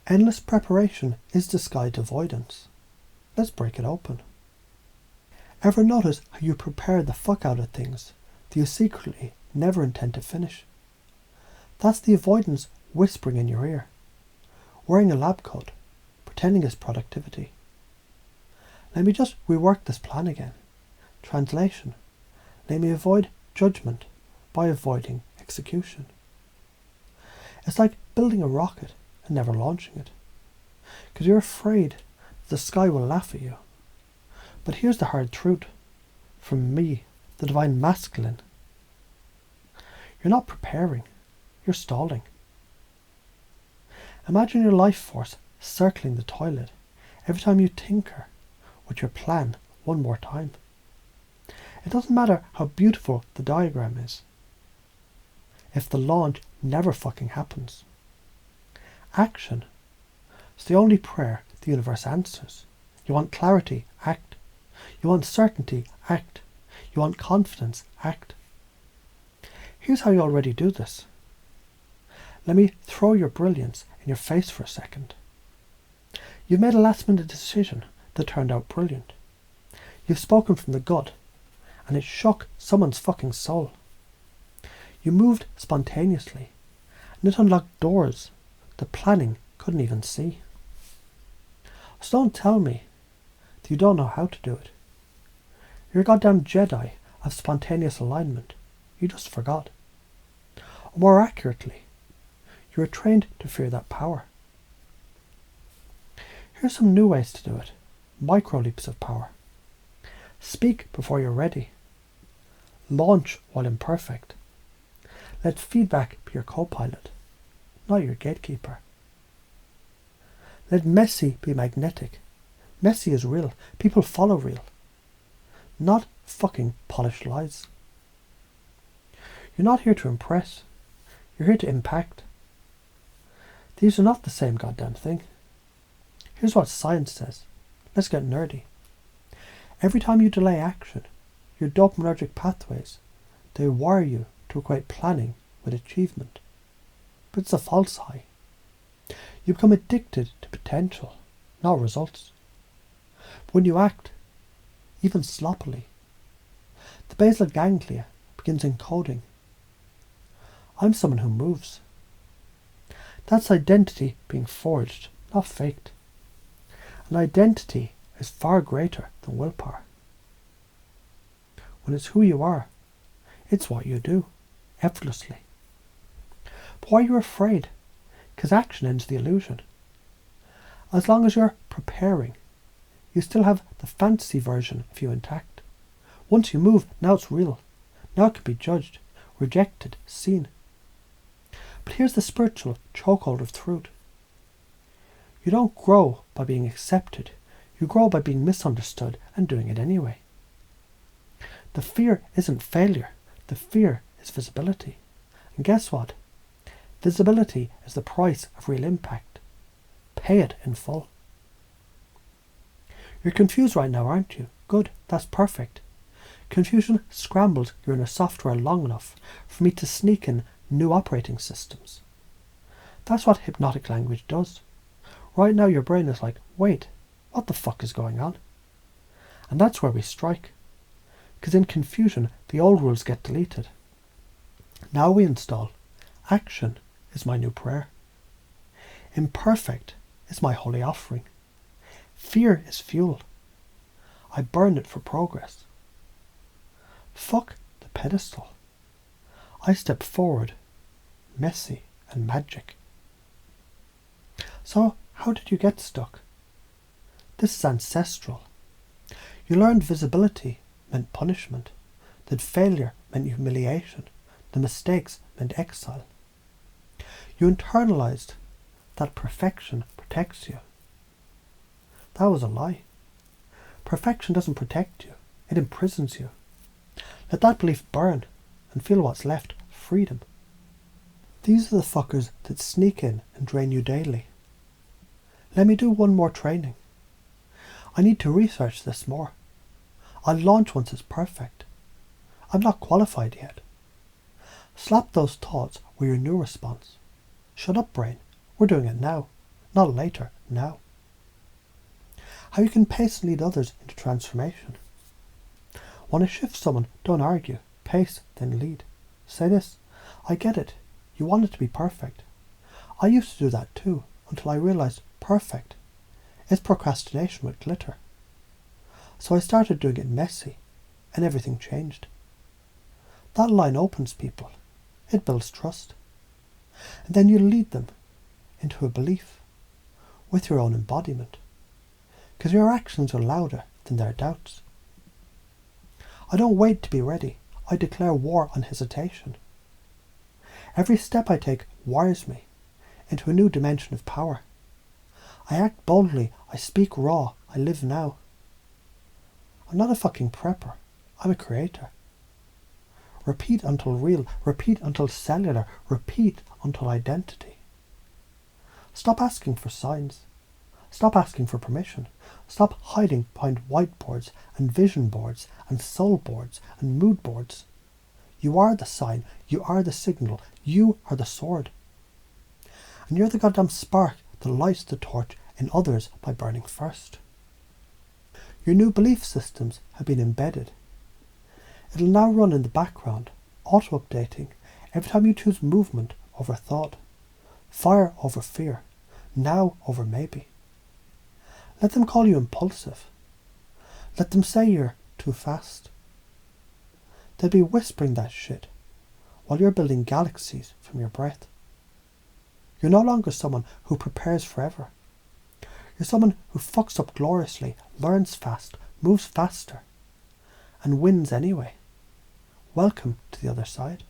Endless preparation is disguised avoidance. Let's break it open. Ever notice how you prepare the fuck out of things that you secretly never intend to finish? That's the avoidance whispering in your ear. Wearing a lab coat, pretending it's productivity. Let me just rework this plan again. Translation. Let me avoid judgment by avoiding execution. It's like building a rocket and never launching it, because you're afraid the sky will laugh at you. But here's the hard truth, from me, the divine masculine. You're not preparing, you're stalling. Imagine your life force circling the toilet every time you tinker with your plan one more time. It doesn't matter how beautiful the diagram is, if the launch never fucking happens. Action is the only prayer the universe answers. You want clarity? Act. You want certainty? Act. You want confidence? Act. Here's how you already do this. Let me throw your brilliance in your face for a second. You've made a last-minute decision that turned out brilliant. You've spoken from the gut, and it shook someone's fucking soul. You moved spontaneously, and it unlocked doors the planning couldn't even see. So don't tell me that you don't know how to do it. You're a goddamn Jedi of spontaneous alignment. You just forgot. Or more accurately, you were trained to fear that power. Here's some new ways to do it. Micro leaps of power. Speak before you're ready. Launch while imperfect. Let feedback be your co-pilot, not your gatekeeper. Let messy be magnetic. Messy is real. People follow real. Not fucking polished lies. You're not here to impress. You're here to impact. These are not the same goddamn thing. Here's what science says. Let's get nerdy. Every time you delay action, your dopaminergic pathways, they wire you to equate planning with achievement. But it's a false high. You become addicted to potential, not results. But when you act, even sloppily, the basal ganglia begins encoding. I'm someone who moves. That's identity being forged, not faked. And identity is far greater than willpower. When it's who you are, it's what you do, effortlessly. But why are you afraid? Because action ends the illusion. As long as you're preparing, you still have the fantasy version of you intact. Once you move, now it's real. Now it can be judged, rejected, seen. But here's the spiritual chokehold of truth. You don't grow by being accepted. You grow by being misunderstood and doing it anyway. The fear isn't failure. The fear is visibility. And guess what? Visibility is the price of real impact. Pay it in full. You're confused right now, aren't you? Good, that's perfect. Confusion scrambles your inner software long enough for me to sneak in new operating systems. That's what hypnotic language does. Right now your brain is like, wait, what the fuck is going on? And that's where we strike. Because in confusion, the old rules get deleted. Now we install, action is my new prayer. Imperfect is my holy offering. Fear is fuel. I burn it for progress. Fuck the pedestal. I step forward, messy and magic. So, how did you get stuck? This is ancestral. You learned visibility meant punishment, that failure meant humiliation, the mistakes meant exile. You internalized that perfection protects you. That was a lie. Perfection doesn't protect you, it imprisons you. Let that belief burn and feel what's left, freedom. These are the fuckers that sneak in and drain you daily. Let me do one more training. I need to research this more. I'll launch once it's perfect. I'm not qualified yet. Slap those thoughts with your new response. Shut up, brain. We're doing it now. Not later, now. How you can pace and lead others into transformation. Want to shift someone, don't argue. Pace, then lead. Say this: I get it. You want it to be perfect. I used to do that too, until I realised perfect is procrastination with glitter. So I started doing it messy, and everything changed. That line opens people. It builds trust. And then you lead them into a belief with your own embodiment, because your actions are louder than their doubts. I don't wait to be ready. I declare war on hesitation. Every step I take wires me into a new dimension of power. I act boldly. I speak raw. I live now. I'm not a fucking prepper. I'm a creator. Repeat until real. Repeat until cellular. Repeat until identity. Stop asking for signs. Stop asking for permission. Stop hiding behind whiteboards and vision boards and soul boards and mood boards. You are the sign. You are the signal. You are the sword. And you're the goddamn spark that lights the torch in others by burning first. Your new belief systems have been embedded. It'll now run in the background, auto-updating every time you choose movement over thought, fire over fear, now over maybe. Let them call you impulsive. Let them say you're too fast. They'll be whispering that shit while you're building galaxies from your breath. You're no longer someone who prepares forever. You're someone who fucks up gloriously, learns fast, moves faster, and wins anyway. Welcome to the other side.